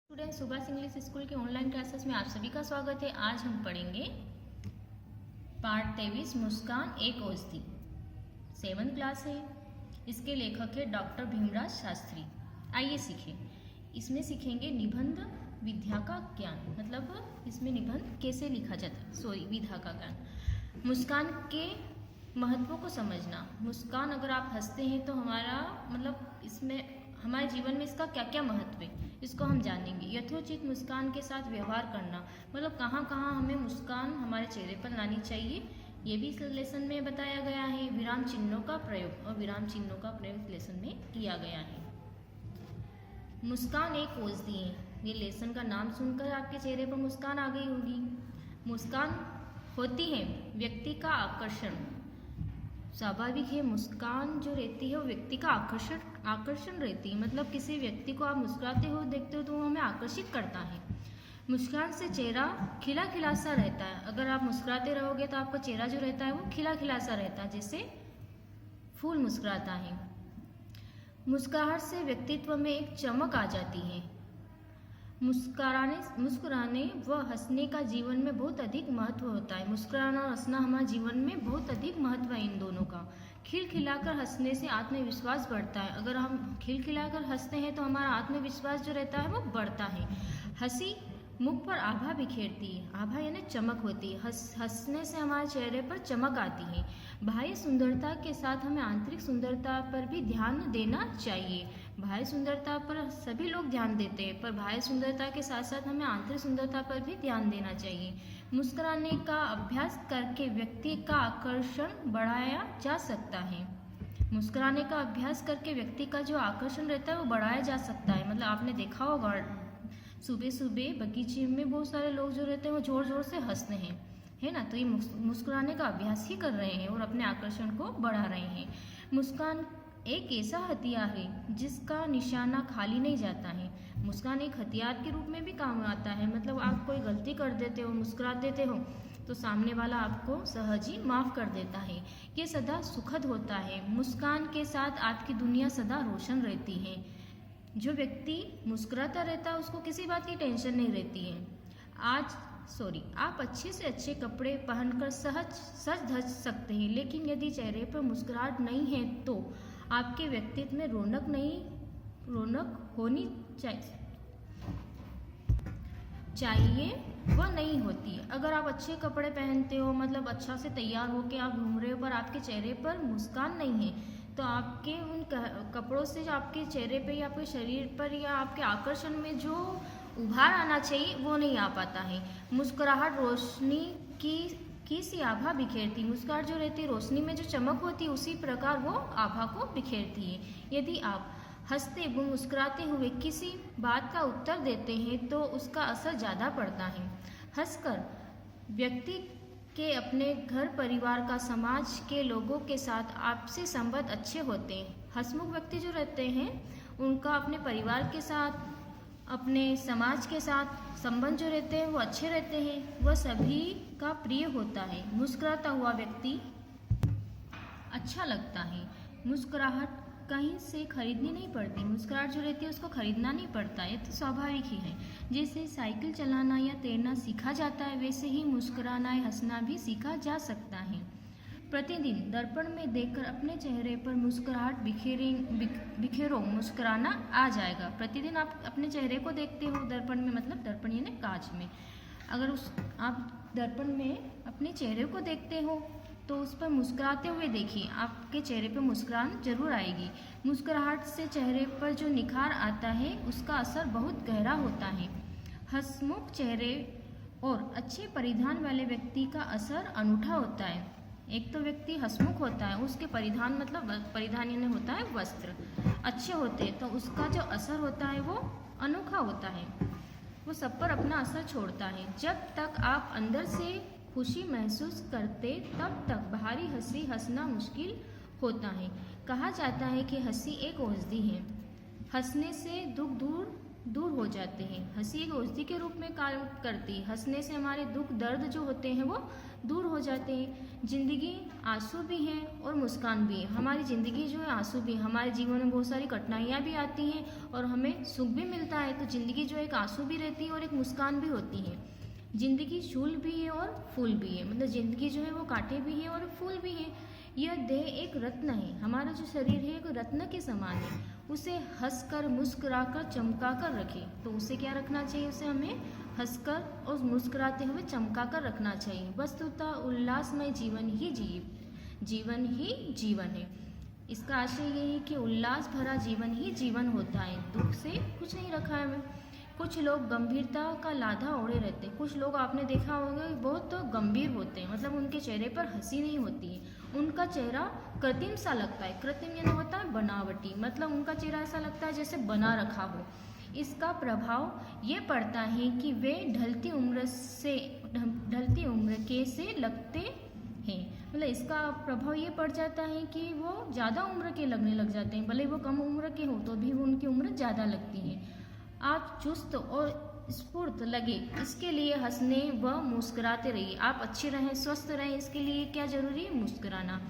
Student Subhash English school के online classes में आप सभी का स्वागत है। आज हम पढ़ेंगे पाठ 23 मुस्कान एक औषधि। 7th क्लास है। इसके लेखक है डॉक्टर भीमराव शास्त्री। आइए सीखें। इसमें सीखेंगे निबंध विधा का ज्ञान, मतलब इसमें निबंध कैसे लिखा जाता है, विधा का ज्ञान। मुस्कान के महत्व को समझना। मुस्कान अगर आप हंसते हैं तो हमारा मतलब इसमें हमारे जीवन में इसका क्या क्या महत्व है इसको हम जानेंगे। यथोचित मुस्कान के साथ व्यवहार करना, मतलब कहाँ कहाँ हमें मुस्कान हमारे चेहरे पर लानी चाहिए, ये भी इस लेसन में बताया गया है। विराम चिन्हों का प्रयोग, और विराम चिन्हों का प्रयोग इस लेसन में किया गया है। मुस्कान एक औषधि है। ये लेसन का नाम सुनकर आपके चेहरे पर मुस्कान आ गई होगी। मुस्कान होती है व्यक्ति का आकर्षण। स्वाभाविक है, मुस्कान जो रहती है वो व्यक्ति का आकर्षण रहती है, मतलब किसी व्यक्ति को आप मुस्कुराते हुए देखते हो तो वो हमें आकर्षित करता है। मुस्कान से चेहरा खिला खिला सा रहता है। अगर आप मुस्कुराते रहोगे तो आपका चेहरा जो रहता है वो खिला खिला सा रहता है, जैसे फूल मुस्कुराता है। मुस्कुराहट से व्यक्तित्व में एक चमक आ जाती है। मुस्कुराने व हंसने का जीवन में बहुत अधिक महत्व होता है। मुस्कुराना और हंसना हमारे जीवन में बहुत अधिक महत्व है इन दोनों का। खिलखिलाकर हंसने से आत्मविश्वास बढ़ता है। अगर हम खिलखिलाकर हंसते हैं तो हमारा आत्मविश्वास जो रहता है वो बढ़ता है। हंसी मुख पर आभा बिखेरती है। आभा यानी चमक होती है। हंसने से हमारे चेहरे पर चमक आती है। बाह्य सुंदरता के साथ हमें आंतरिक सुंदरता पर भी ध्यान देना चाहिए। बाह्य सुंदरता पर सभी लोग ध्यान देते हैं, पर बाह्य सुंदरता के साथ साथ हमें आंतरिक सुंदरता पर भी ध्यान देना चाहिए। मुस्कुराने का अभ्यास करके व्यक्ति का आकर्षण बढ़ाया जा सकता है। मुस्कुराने का अभ्यास करके व्यक्ति का जो आकर्षण रहता है वो बढ़ाया जा सकता है। मतलब आपने देखा होगा सुबह सुबह बगीचे में बहुत सारे लोग जो रहते हैं वो जोर जोर से हंसते हैं, है ना। तो ये मुस्कुराने का अभ्यास ही कर रहे हैं और अपने आकर्षण को बढ़ा रहे हैं। मुस्कान एक ऐसा हथियार है जिसका निशाना खाली नहीं जाता है। मुस्कान एक हथियार के रूप में भी काम आता है। मतलब आप कोई गलती कर देते हो, मुस्कुरा देते हो तो सामने वाला आपको सहज ही माफ़ कर देता है। ये सदा सुखद होता है। मुस्कान के साथ आपकी दुनिया सदा रोशन रहती है। जो व्यक्ति मुस्कुराता रहता है उसको किसी बात की टेंशन नहीं रहती है। आप अच्छे से अच्छे कपड़े पहनकर सज धज सकते हैं, लेकिन यदि चेहरे पर मुस्कुराहट नहीं है तो आपके व्यक्तित्व में रौनक होनी चाहिए वह नहीं होती। अगर आप अच्छे कपड़े पहनते हो, मतलब अच्छा से तैयार होकर आप घूम रहे हो, पर आपके चेहरे पर मुस्कान नहीं है तो आपके उन कपड़ों से जो आपके चेहरे पे या आपके शरीर पर या आपके आकर्षण में जो उभार आना चाहिए वो नहीं आ पाता है। मुस्कुराहट रोशनी की सी आभा बिखेरती। मुस्कुराहट जो रहती है रोशनी में जो चमक होती है उसी प्रकार वो आभा को बिखेरती है। यदि आप हंसते व मुस्कुराते हुए किसी बात का उत्तर देते हैं तो उसका असर ज़्यादा पड़ता है। हंसकर व्यक्ति के अपने घर परिवार का समाज के लोगों के साथ आपसी संबंध अच्छे होते हैं। हंसमुख व्यक्ति जो रहते हैं उनका अपने परिवार के साथ, अपने समाज के साथ संबंध जो रहते हैं वो अच्छे रहते हैं। वह सभी का प्रिय होता है। मुस्कुराता हुआ व्यक्ति अच्छा लगता है। मुस्कुराहट कहीं से खरीदनी नहीं पड़ती। मुस्कुराहट जो रहती है उसको खरीदना नहीं पड़ता, ये तो स्वाभाविक ही है। जैसे साइकिल चलाना या तैरना सीखा जाता है, वैसे ही मुस्कुराना या हंसना भी सीखा जा सकता है। प्रतिदिन दर्पण में देखकर अपने चेहरे पर मुस्कुराहट बिखेरो, मुस्कुराना आ जाएगा। प्रतिदिन आप अपने चेहरे को देखते हो दर्पण में, मतलब दर्पण यानी कांच में। अगर आप दर्पण में अपने चेहरे को देखते हो तो उस पर मुस्कुराते हुए देखिए, आपके चेहरे पर मुस्कुराहट जरूर आएगी। मुस्कुराहट से चेहरे पर जो निखार आता है उसका असर बहुत गहरा होता है। हंसमुख चेहरे और अच्छे परिधान वाले व्यक्ति का असर अनूठा होता है। एक तो व्यक्ति हंसमुख होता है, उसके परिधान मतलब परिधान यानी होता है वस्त्र अच्छे होते हैं, तो उसका जो असर होता है वो अनोखा होता है। वो सब पर अपना असर छोड़ता है। जब तक आप अंदर से खुशी महसूस करते तब तक बाहरी हंसी हंसना मुश्किल होता है। कहा जाता है कि हंसी एक औषधि है। हंसने से दुख दूर दूर हो जाते हैं। हंसी एक औषधि के रूप में काम करती है। हंसने से हमारे दुख दर्द जो होते हैं वो दूर हो जाते हैं। जिंदगी आंसू भी है और मुस्कान भी है। हमारी ज़िंदगी जो है आंसू भी है। हमारे जीवन में बहुत सारी कठिनाइयाँ भी आती हैं और हमें सुख भी मिलता है। तो ज़िंदगी जो एक आंसू भी रहती है और एक मुस्कान भी होती है। जिंदगी फूल भी है और फूल भी है, मतलब जिंदगी जो है वो कांटे भी है और फूल भी है। यह देह एक रत्न है। हमारा जो शरीर है एक रत्न के समान है। उसे हंसकर मुस्कुराकर चमकाकर रखें। तो उसे क्या रखना चाहिए? उसे हमें हंसकर और मुस्कुराते हुए चमकाकर रखना चाहिए। वस्तुतः उल्लासमय जीवन ही जीवन ही जीवन है। इसका आशय यही है कि उल्लास भरा जीवन ही जीवन होता है। दुख से कुछ नहीं रखा है हमें। कुछ लोग गंभीरता का लाधा ओढ़े रहते हैं। कुछ लोग आपने देखा होगा बहुत तो गंभीर होते हैं, मतलब उनके चेहरे पर हंसी नहीं होती है। उनका चेहरा कृत्रिम सा लगता है। कृत्रिम यानी होता है बनावटी, मतलब उनका चेहरा ऐसा लगता है जैसे बना रखा हो। इसका प्रभाव ये पड़ता है कि वे ढलती उम्र के से लगते हैं। मतलब इसका प्रभाव ये पड़ जाता है कि वो ज़्यादा उम्र के लगने लग जाते हैं। भले वो कम उम्र के हो तो भी उनकी उम्र ज़्यादा लगती है। आप चुस्त और स्फूर्त लगे इसके लिए हंसने व मुस्कुराते रहिए। आप अच्छे रहें, स्वस्थ रहें, इसके लिए क्या जरूरी है? मुस्कुराना।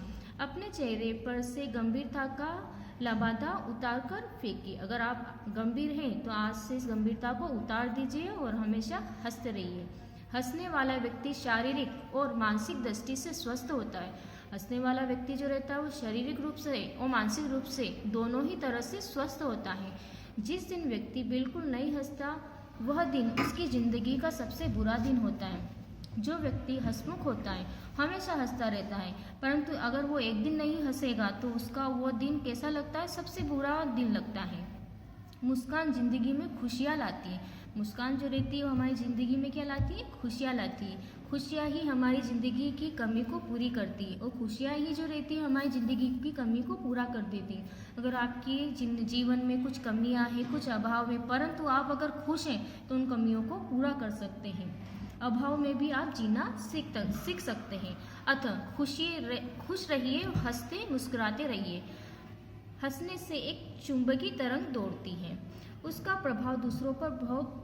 अपने चेहरे पर से गंभीरता का लबादा उतार कर फेंकिए। अगर आप गंभीर हैं तो आज से इस गंभीरता को उतार दीजिए और हमेशा हंसते रहिए। हंसने वाला व्यक्ति शारीरिक और मानसिक दृष्टि से स्वस्थ होता है। हंसने वाला व्यक्ति जो रहता है वो शारीरिक रूप से और मानसिक रूप से दोनों ही तरह से स्वस्थ होता है। जिस दिन व्यक्ति बिल्कुल नहीं हंसता वह दिन उसकी ज़िंदगी का सबसे बुरा दिन होता है। जो व्यक्ति हंसमुख होता है हमेशा हंसता रहता है, परंतु अगर वो एक दिन नहीं हंसेगा तो उसका वो दिन कैसा लगता है? सबसे बुरा दिन लगता है। मुस्कान ज़िंदगी में खुशियाँ लाती है। मुस्कान जो रहती है वो हमारी ज़िंदगी में क्या लाती है? खुशियाँ लाती है। खुशियाँ ही हमारी ज़िंदगी की कमी को पूरी करती है और खुशियाँ ही जो रहती है हमारी ज़िंदगी की कमी को पूरा कर देती है। अगर आपकी जीवन में कुछ कमियाँ हैं, कुछ अभाव है, परंतु आप अगर खुश हैं तो उन कमियों को पूरा कर सकते हैं। अभाव में भी आप जीना सीख सकते हैं। अतः खुश रहिए, हंसते मुस्कुराते रहिए। हंसने से एक चुंबकीय तरंग दौड़ती है, उसका प्रभाव दूसरों पर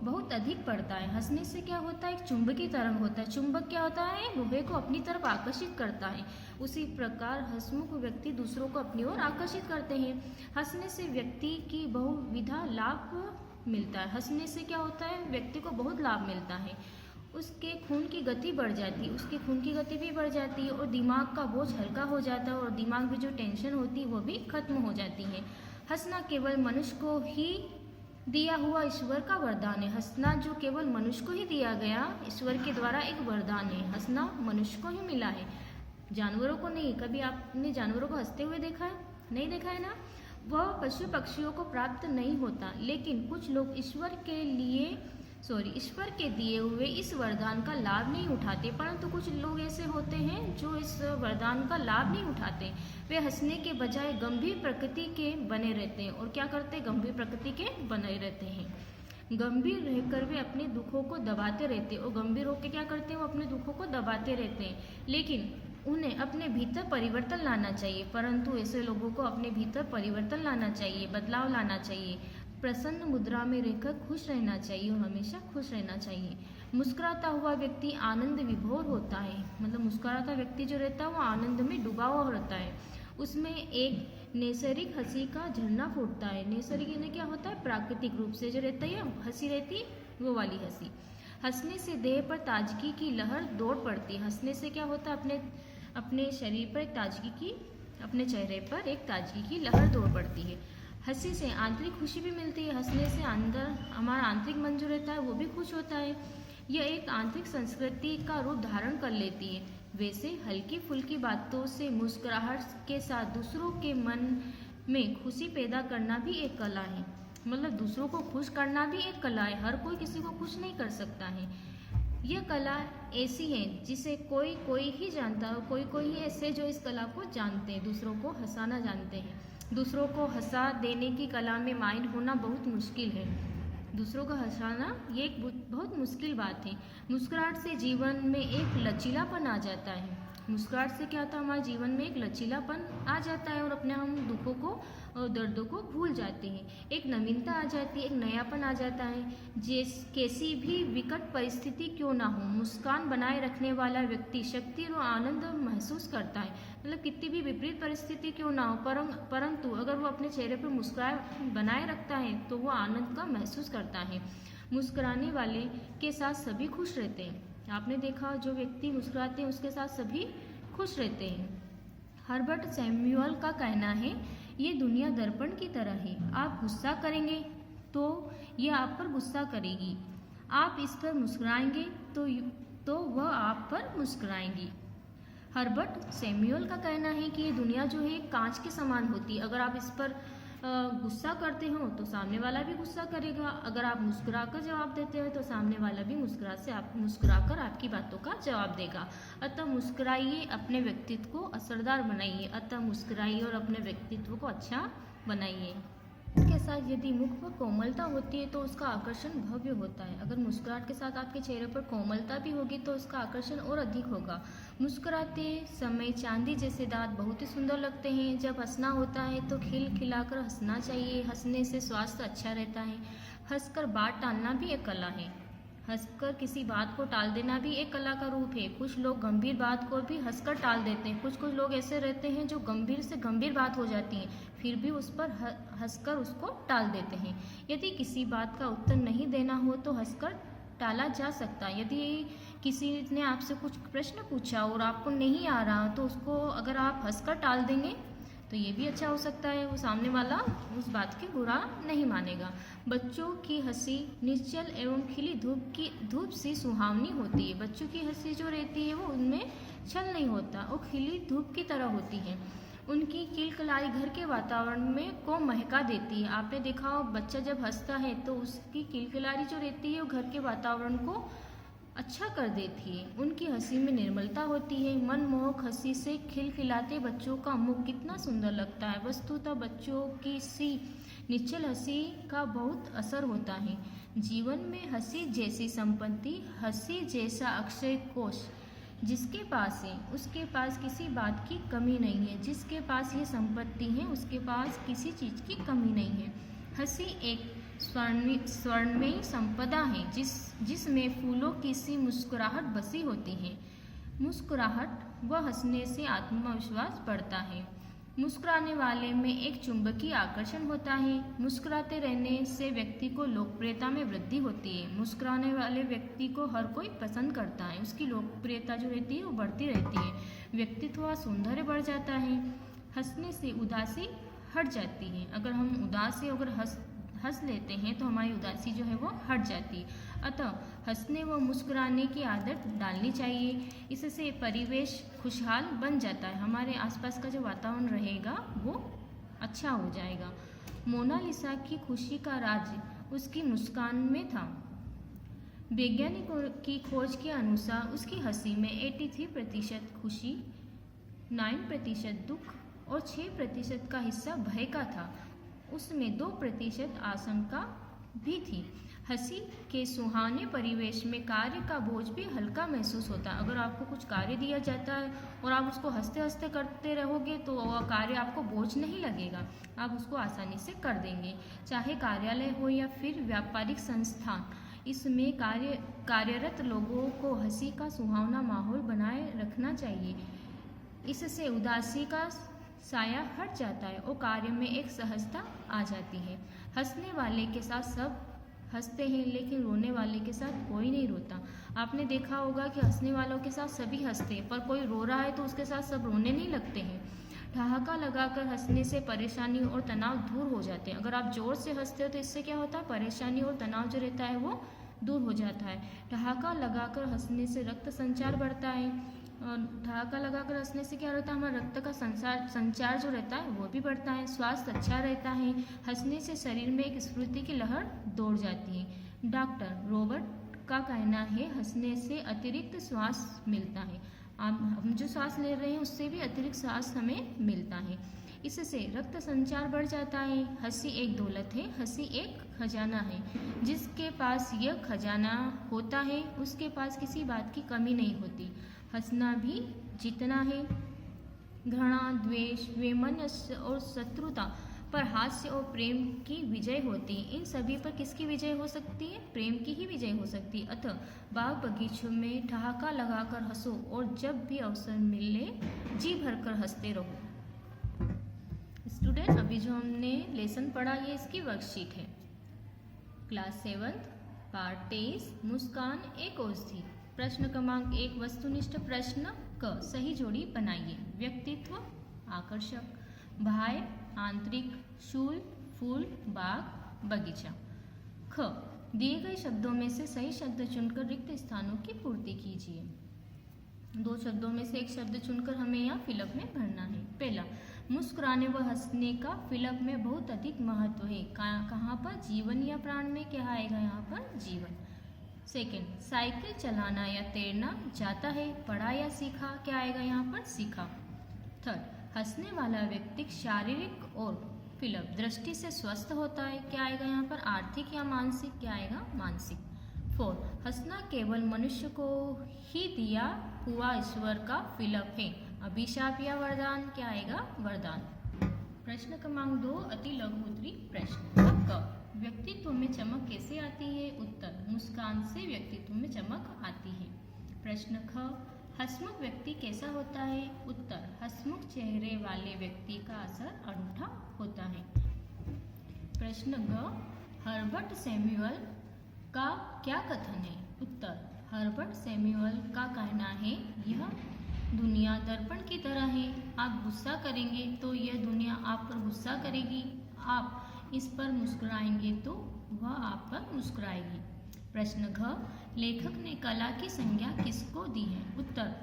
बहुत अधिक पड़ता है। हंसने से क्या होता है? एक चुंबकीय तरंग होता है। चुंबक क्या होता है? लोहे को अपनी तरफ आकर्षित करता है। उसी प्रकार हंसमुख व्यक्ति दूसरों को अपनी ओर आकर्षित करते हैं। हंसने से व्यक्ति की बहुविधा लाभ मिलता है। हंसने से क्या होता है? व्यक्ति को बहुत लाभ मिलता है। उसके खून की गति बढ़ जाती है, उसकी खून की गति भी बढ़ जाती है और दिमाग का बोझ हल्का हो जाता है और दिमाग में जो टेंशन होती है वो भी खत्म हो जाती है। हंसना केवल मनुष्य को ही दिया हुआ ईश्वर का वरदान है। हंसना जो केवल मनुष्य को ही दिया गया ईश्वर के द्वारा एक वरदान है। हंसना मनुष्य को ही मिला है, जानवरों को नहीं। कभी आपने जानवरों को हंसते हुए देखा है? नहीं देखा है ना। वह पशु पक्षियों को प्राप्त नहीं होता, लेकिन कुछ लोग ईश्वर के दिए हुए इस वरदान का लाभ नहीं उठाते। परंतु कुछ लोग ऐसे होते हैं जो इस वरदान का लाभ नहीं उठाते। वे हंसने के बजाय गंभीर प्रकृति के बने रहते हैं। और क्या करते हैं? गंभीर प्रकृति के बने रहते हैं। गंभीर रहकर वे अपने दुखों को दबाते रहते हैं और गंभीर होकर क्या करते हैं? वो अपने दुखों को दबाते रहते हैं। लेकिन उन्हें अपने भीतर परिवर्तन लाना चाहिए। परंतु ऐसे लोगों को अपने भीतर परिवर्तन लाना चाहिए, बदलाव लाना चाहिए। प्रसन्न मुद्रा में रहकर खुश रहना चाहिए और हमेशा खुश रहना चाहिए। मुस्कुराता हुआ व्यक्ति आनंद विभोर होता है। मतलब मुस्कुराता व्यक्ति जो रहता है वो आनंद में डूबा हुआ होता है। उसमें एक नैसर्गिक हंसी का झरना फूटता है। नैसर्गिक यानी क्या होता है? प्राकृतिक रूप से जो रहता है हंसी रहती है, वो वाली हंसी। हंसने से देह पर ताजगी की लहर दौड़ पड़ती है। हंसने से क्या होता है? अपने शरीर पर एक ताजगी की, अपने चेहरे पर एक ताजगी की लहर दौड़ पड़ती है। हंसी से आंतरिक खुशी भी मिलती है। हंसने से अंदर हमारा आंतरिक मन जो रहता है वो भी खुश होता है। यह एक आंतरिक संस्कृति का रूप धारण कर लेती है। वैसे हल्की फुल्की बातों से मुस्कुराहट के साथ दूसरों के मन में खुशी पैदा करना भी एक कला है। मतलब दूसरों को खुश करना भी एक कला है। हर कोई किसी को खुश नहीं कर सकता है। यह कला ऐसी है जिसे कोई ही जानता है। कोई ही ऐसे जो इस कला को जानते हैं, दूसरों को हंसाना जानते हैं। दूसरों को हंसा देने की कला में माहिर होना बहुत मुश्किल है। दूसरों को हंसाना ये एक बहुत मुश्किल बात है। मुस्कुराहट से जीवन में एक लचीलापन आ जाता है। मुस्कुराहट से क्या होता है, हमारे जीवन में एक लचीलापन आ जाता है और अपने हम दुखों को और दर्दों को भूल जाते हैं। एक नवीनता आ जाती है, एक नयापन आ जाता है। कैसी भी विकट परिस्थिति क्यों ना हो, मुस्कान बनाए रखने वाला व्यक्ति शक्ति और आनंद महसूस करता है। मतलब कितनी भी विपरीत परिस्थिति क्यों ना हो, परंतु अगर वो अपने चेहरे पर मुस्कुराहट बनाए रखता है तो वो आनंद का महसूस करता है। मुस्कुराने वाले के साथ सभी खुश रहते हैं। आपने देखा, जो व्यक्ति मुस्कुराते हैं उसके साथ सभी खुश रहते हैं। हर्बर्ट सैमुअल का कहना है, ये दुनिया दर्पण की तरह है। आप गुस्सा करेंगे तो ये आप पर गुस्सा करेगी, आप इस पर मुस्कुराएंगे तो वह आप पर मुस्कुराएंगी। हर्बर्ट सैमुअल का कहना है कि ये दुनिया जो है कांच के समान होती है। अगर आप इस पर गुस्सा करते हो तो सामने वाला भी गुस्सा करेगा, अगर आप मुस्कुरा कर जवाब देते हो तो सामने वाला भी मुस्कुराकर आपकी बातों का जवाब देगा। अतः मुस्कुराइए, अपने व्यक्तित्व को असरदार बनाइए। अतः मुस्कुराइए और अपने व्यक्तित्व को अच्छा बनाइए। इसके साथ यदि मुख पर कोमलता होती है तो उसका आकर्षण भव्य होता है। अगर मुस्कुराहट के साथ आपके चेहरे पर कोमलता भी होगी तो उसका आकर्षण और अधिक होगा। मुस्कुराते समय चांदी जैसे दांत बहुत ही सुंदर लगते हैं। जब हंसना होता है तो खिलखिलाकर हंसना चाहिए। हंसने से स्वास्थ्य अच्छा रहता है। हंसकर बात टालना भी एक कला है। हंसकर किसी बात को टाल देना भी एक कला का रूप है। कुछ लोग गंभीर बात को भी हंसकर टाल देते हैं। कुछ लोग ऐसे रहते हैं जो गंभीर से गंभीर बात हो जाती है फिर भी उस पर हंसकर उसको टाल देते हैं। यदि किसी बात का उत्तर नहीं देना हो तो हंसकर टाला जा सकता है। यदि किसी ने आपसे कुछ प्रश्न पूछा और आपको नहीं आ रहा तो उसको अगर आप हंसकर टाल देंगे तो ये भी अच्छा हो सकता है, वो सामने वाला उस बात की बुरा नहीं मानेगा। बच्चों की हंसी निश्चल एवं खिली धूप सी सुहावनी होती है। बच्चों की हंसी जो रहती है वो उनमें छल नहीं होता, वो खिली धूप की तरह होती है। उनकी किलकिलाई घर के वातावरण में को महका देती है। आपने देखा हो, बच्चा जब हंसता है तो उसकी किलकिलारी जो रहती है वो घर के वातावरण को अच्छा कर देती है। उनकी हंसी में निर्मलता होती है। मनमोहक हंसी से खिलखिलाते बच्चों का मुख कितना सुंदर लगता है। वस्तुतः बच्चों की सी निश्चल हंसी का बहुत असर होता है। जीवन में हंसी जैसी संपत्ति, हंसी जैसा अक्षय कोष जिसके पास है उसके पास किसी बात की कमी नहीं है। जिसके पास ये संपत्ति है उसके पास किसी चीज़ की कमी नहीं है। हंसी एक स्वर्णमयी संपदा है जिसमें फूलों की सी मुस्कुराहट बसी होती है। मुस्कुराहट व हंसने से आत्मविश्वास बढ़ता है। मुस्कुराने वाले में एक चुंबकीय आकर्षण होता है। मुस्कुराते रहने से व्यक्ति को लोकप्रियता में वृद्धि होती है। मुस्कुराने वाले व्यक्ति को हर कोई पसंद करता है। उसकी लोकप्रियता जो रहती है वो बढ़ती रहती है। व्यक्तित्व व सौंदर्य बढ़ जाता है। हंसने से उदासी हट जाती है। अगर हम उदास से अगर हंस लेते हैं तो हमारी उदासी जो है वो हट जाती है। अतः हंसने व मुस्कुराने की आदत डालनी चाहिए। इससे परिवेश खुशहाल बन जाता है। हमारे आसपास का जो वातावरण रहेगा वो अच्छा हो जाएगा। मोनालिसा की खुशी का राज उसकी मुस्कान में था। वैज्ञानिकों की खोज के अनुसार उसकी हंसी में 83% खुशी, 9% दुख और 6% का हिस्सा भय का था। उसमें 2% आशंका भी थी। हंसी के सुहाने परिवेश में कार्य का बोझ भी हल्का महसूस होता है। अगर आपको कुछ कार्य दिया जाता है और आप उसको हंसते हंसते करते रहोगे तो वह कार्य आपको बोझ नहीं लगेगा, आप उसको आसानी से कर देंगे। चाहे कार्यालय हो या फिर व्यापारिक संस्थान, इसमें कार्यरत लोगों को हंसी का सुहावना माहौल बनाए रखना चाहिए। इससे उदासी का साया हट जाता है और कार्य में एक सहजता आ जाती है। हंसने वाले के साथ सब हंसते हैं लेकिन रोने वाले के साथ कोई नहीं रोता। आपने देखा होगा कि हंसने वालों के साथ सभी हंसते हैं, पर कोई रो रहा है तो उसके साथ सब रोने नहीं लगते हैं। ठहाका लगाकर हंसने से परेशानी और तनाव दूर हो जाते हैं। अगर आप जोर से हंसते हो तो इससे क्या होता है, परेशानी और तनाव जो रहता है वो दूर हो जाता है। ठहाका लगाकर हंसने से रक्त संचार बढ़ता है और ठहाका लगाकर हंसने से क्या होता है, हमारा रक्त का संचार जो रहता है वो भी बढ़ता है। स्वास्थ्य अच्छा रहता है। हंसने से शरीर में एक स्फूर्ति की लहर दौड़ जाती है। डॉक्टर रॉबर्ट का कहना है हंसने से अतिरिक्त श्वास मिलता है। हम जो सांस ले रहे हैं उससे भी अतिरिक्त श्वास हमें मिलता है। इससे रक्त संचार बढ़ जाता है। हंसी एक दौलत है, हंसी एक खजाना है। जिसके पास यह खजाना होता है उसके पास किसी बात की कमी नहीं होती। हंसना भी जीतना है। घृणा, द्वेष, वैमनस्य और शत्रुता पर हास्य और प्रेम की विजय होती है। इन सभी पर किसकी विजय हो सकती है? प्रेम की ही विजय हो सकती है। अतः बाग बगीचों में ठहाका लगाकर हंसो और जब भी अवसर मिले जी भरकर हंसते रहो। स्टूडेंट, अभी जो हमने लेसन पढ़ा ये इसकी वर्कशीट है। क्लास 7 पार्ट 23 मुस्कान एक औषधि। प्रश्न क्रमांक 1 वस्तुनिष्ठ प्रश्न क सही जोड़ी बनाइए। व्यक्तित्व आकर्षक, बाह्य आंतरिक, शूल फूल बाग बगीचा। ख दिए गए शब्दों में से सही शब्द चुनकर रिक्त स्थानों की पूर्ति कीजिए। 2 शब्दों में से एक शब्द चुनकर हमें यहाँ फिलअप में भरना है। पहला, मुस्कुराने व हंसने का फिलअप में बहुत अधिक महत्व है। कहाँ पर? जीवन या प्राण में क्या आएगा यहाँ पर? जीवन। सेकंड, साइकिल चलाना या तैरना जाता है, पढ़ा या सीखा, क्या आएगा यहाँ पर? सीखा। थर्ड, हंसने वाला व्यक्ति शारीरिक और फिलअप दृष्टि से स्वस्थ होता है, क्या आएगा यहाँ पर? आर्थिक या मानसिक, क्या आएगा? मानसिक। 4, हंसना केवल मनुष्य को ही दिया हुआ ईश्वर का फिलअप है, अभिशाप या वरदान, क्या आएगा? वरदान। प्रश्न क्रमांक 2 अति लघु उत्तरी प्रश्न। क व्यक्तित्व में चमक कैसे आती है? उत्तर, मुस्कान से व्यक्तित्व में चमक आती है। प्रश्न ख हंसमुख व्यक्ति कैसा होता है? उत्तर, हंसमुख चेहरे वाले व्यक्ति का असर अनूठा होता है। प्रश्न ग हर्बर्ट सैमुअल का क्या कथन है? उत्तर, हर्बर्ट सैमुअल का कहना है यह दुनिया दर्पण की तरह है, आप गुस्सा करेंगे तो यह दुनिया आप पर गुस्सा करेगी, आप इस पर मुस्कुराएंगे तो वह आप पर मुस्कुराएगी। प्रश्न घ लेखक ने कला की संज्ञा किसको दी है? उत्तर,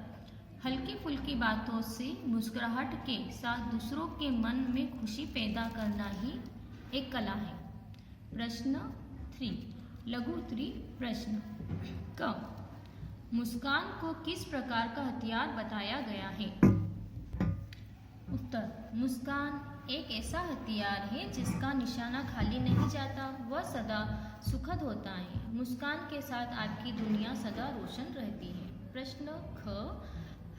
हल्की फुल्की बातों से मुस्कुराहट के साथ दूसरों के मन में खुशी पैदा करना ही एक कला है। प्रश्न 3 लघु उत्तरी प्रश्न। क मुस्कान को किस प्रकार का हथियार बताया गया है? उत्तर, मुस्कान एक ऐसा हथियार है जिसका निशाना खाली नहीं जाता, वह सदा सुखद होता है। मुस्कान के साथ आपकी दुनिया सदा रोशन रहती है। प्रश्न ख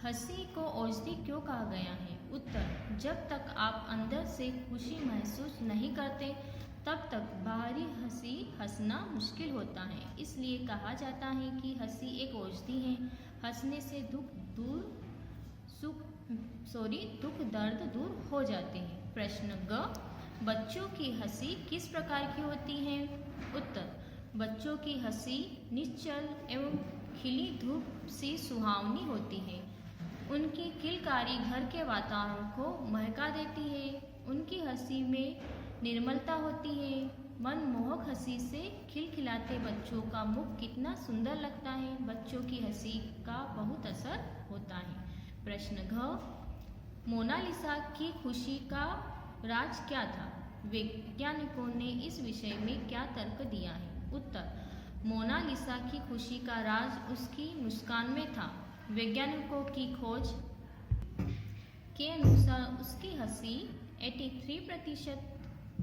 हंसी को औषधि क्यों कहा गया है? उत्तर, जब तक आप अंदर से खुशी महसूस नहीं करते तब तक बाहरी हंसना मुश्किल होता है, इसलिए कहा जाता है कि हंसी एक औषधि है। हंसने से दुख दर्द दूर हो जाते हैं। प्रश्न ग बच्चों की हंसी किस प्रकार की होती है? उत्तर, बच्चों की हंसी निश्चल एवं खिली धूप सी सुहावनी होती है। उनकी किलकारी घर के वातावरण को महका देती है। उनकी हंसी में निर्मलता होती है। मनमोहक हंसी से खिलखिलाते बच्चों का मुख कितना सुंदर लगता है। बच्चों की हंसी का बहुत असर होता है। प्रश्न घ मोनालिसा की खुशी का राज क्या था? वैज्ञानिकों ने इस विषय में क्या तर्क दिया है? उत्तर, मोनालिसा की खुशी का राज उसकी मुस्कान में था। वैज्ञानिकों की खोज के अनुसार उसकी हंसी 83%,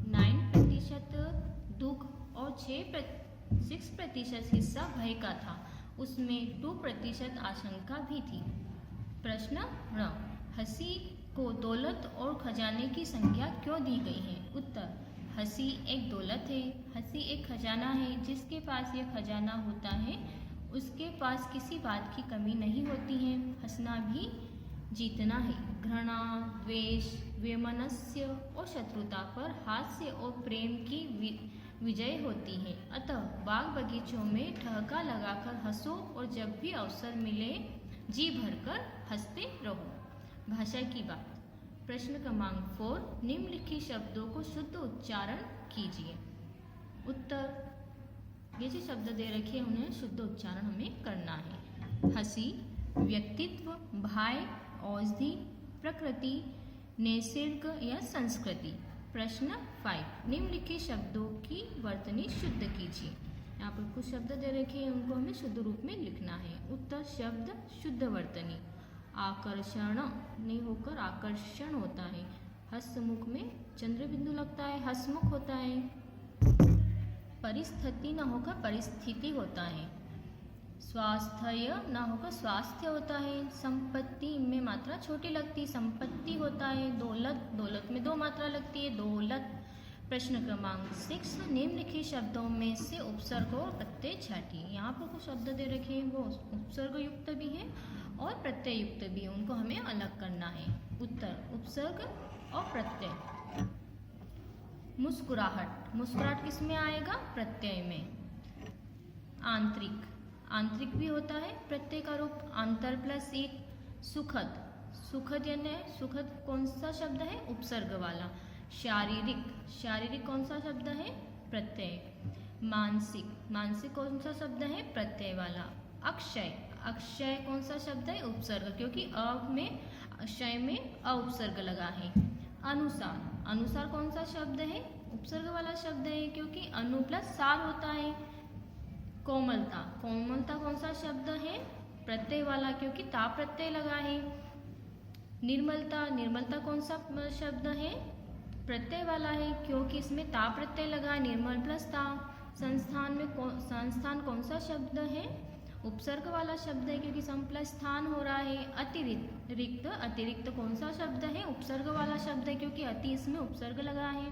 9% दुख और 6% हिस्सा भय का था। उसमें 2% आशंका भी थी। प्रश्न र हंसी को दौलत और खजाने की संज्ञा क्यों दी गई है? उत्तर, हंसी एक दौलत है। हंसी एक खजाना है। जिसके पास यह खजाना होता है उसके पास किसी बात की कमी नहीं होती है। हंसना भी जीतना है। घृणा, द्वेष, वैमनस्य और शत्रुता पर हास्य और प्रेम की विजय होती है। अतः बाग बगीचों में ठहाका लगाकर हंसो और जब भी अवसर मिले जी भरकर हंसते रहो। भाषा की बात। प्रश्न क्रमांक 4 निम्नलिखित शब्दों को शुद्ध उच्चारण कीजिए। उत्तर, ये जो शब्द दे रखे हैं उन्हें शुद्ध उच्चारण हमें करना है। हंसी, व्यक्तित्व, भाय, औषधि, प्रकृति, नैसर्ग या संस्कृति। प्रश्न 5 निम्नलिखित शब्दों की वर्तनी शुद्ध कीजिए। यहाँ पर कुछ शब्द दे रखे हैं उनको हमें शुद्ध रूप में लिखना है। उत्तर शब्द शुद्ध वर्तनी। आकर्षण नहीं होकर आकर्षण होता है। हस्तमुख में चंद्र बिंदु लगता है, हसमुख होता है। परिस्थिति न होकर परिस्थिति होता है। स्वास्थ्य ना होकर स्वास्थ्य होता है। संपत्ति में मात्रा छोटी लगती, संपत्ति होता है। दौलत, दौलत में 2 मात्रा लगती है, दौलत। प्रश्न क्रमांक 6, निम्नलिखित शब्दों में से उपसर्ग और प्रत्यय छांटिए। यहाँ पर कुछ शब्द दे रखे हैं, वो उपसर्ग युक्त भी है और प्रत्यय युक्त भी है, उनको हमें अलग करना है। उत्तर, उपसर्ग और प्रत्यय। मुस्कुराहट, मुस्कुराहट किस में आएगा? प्रत्यय में। आंतरिक, आंतरिक भी होता है प्रत्यय का रूप, अंतर प्लस एक। सुखद, सुखद यानी सुखद कौन सा शब्द है? उपसर्ग वाला। शारीरिक, शारीरिक कौन सा शब्द है? प्रत्यय। मानसिक, मानसिक कौन सा शब्द है? प्रत्यय वाला। अक्षय, अक्षय कौन सा शब्द है? उपसर्ग, क्योंकि अ में अक्षय में अ उपसर्ग लगा है। अनुसार, अनुसार कौन सा शब्द है? उपसर्ग वाला शब्द है, क्योंकि अनु प्लस सार होता है। कोमलता, कोमलता कौन सा शब्द है? प्रत्यय वाला, क्योंकि ता प्रत्यय लगा है। निर्मलता, निर्मलता कौन सा शब्द है? प्रत्यय वाला है, क्योंकि इसमें ता प्रत्यय लगा है, निर्मल प्लस ता। संस्थान में संस्थान कौन सा शब्द है? उपसर्ग वाला शब्द है, क्योंकि सम प्लस स्थान हो रहा है। अतिरिक्त, रिक्त, अतिरिक्त कौन सा शब्द है? उपसर्ग वाला शब्द है, क्योंकि अति इसमें उपसर्ग लगा है।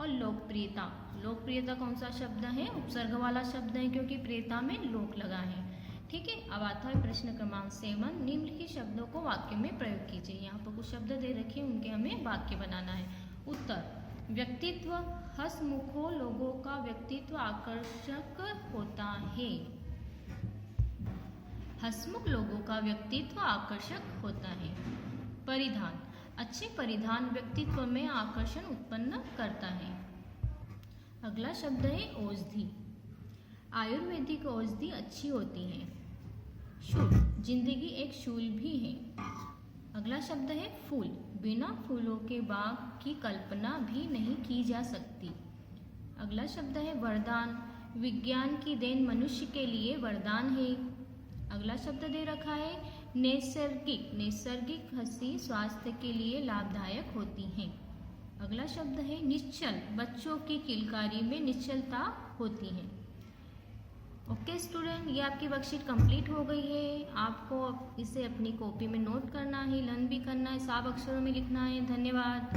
और लोकप्रियता, लोकप्रियता कौन सा शब्द है? उपसर्ग वाला शब्द है, क्योंकि प्रियता में लोक लगा है। ठीक है, अब आता है प्रश्न क्रमांक 7, निम्नलिखित शब्दों को वाक्य में प्रयोग कीजिए। यहाँ पर कुछ शब्द दे रखे हैं, उनके हमें वाक्य बनाना है। उत्तर, व्यक्तित्व, हंसमुखों लोगों का व्यक्तित्व आकर्षक होता है। हंसमुख लोगों का व्यक्तित्व आकर्षक होता है। परिधान, अच्छे परिधान व्यक्तित्व में आकर्षण उत्पन्न करता है। अगला शब्द है औषधि, आयुर्वेदिक औषधि अच्छी होती है। शूल, जिंदगी एक शूल भी है। अगला शब्द है फूल, बिना फूलों के बाग की कल्पना भी नहीं की जा सकती। अगला शब्द है वरदान, विज्ञान की देन मनुष्य के लिए वरदान है। अगला शब्द दे रखा है नैसर्गिक, नैसर्गिक हंसी स्वास्थ्य के लिए लाभदायक होती है। अगला शब्द है निश्चल, बच्चों की किलकारी में निश्चलता होती है। ओके स्टूडेंट, ये आपकी वर्कशीट कंप्लीट हो गई है। आपको इसे अपनी कॉपी में नोट करना है, लर्न भी करना है, साफ अक्षरों में लिखना है। धन्यवाद।